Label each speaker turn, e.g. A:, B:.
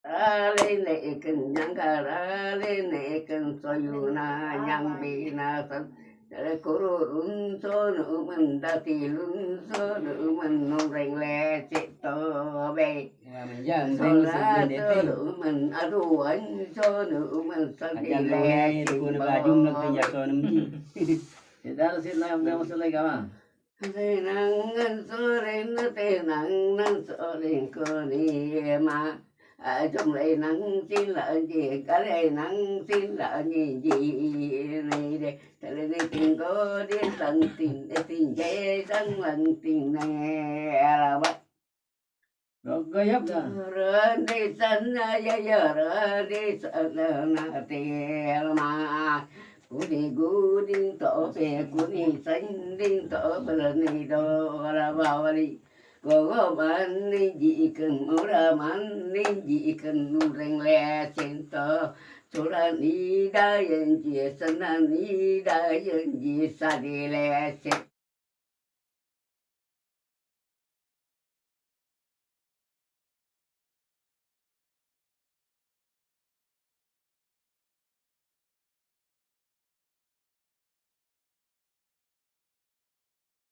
A: lên lệ cần nhang cả lên lệ cần soyuna nhang bina san kurun so nu mình đã ti lun so nu mình nong rèn lè chết to bè
B: mình dần
A: so ra so nu mình adu anh so nu mình san ti lè chết
B: jumlah tu ya so num
C: Kita sih lah yang masalah kawan.
A: Thế năng so lên thế năng so lên cơ ni mà trong này nắng xin lợi gì cả đây nắng xin lợi gì này đây thế này tình có đến tận tình tình dễ tận lần tình này là bắt
C: Rồi gấp dah.
A: rồi đi sân giờ rồi đi sân là tiền mà cú đi tổ về cú đi sân đi tổ bờ này đồ là vào đi có bạn đi gì cần mua ra man đi gì cần nu rèn lè trên tờ số là đi đã yên gì sân là đi đã yên gì sa đi lè trên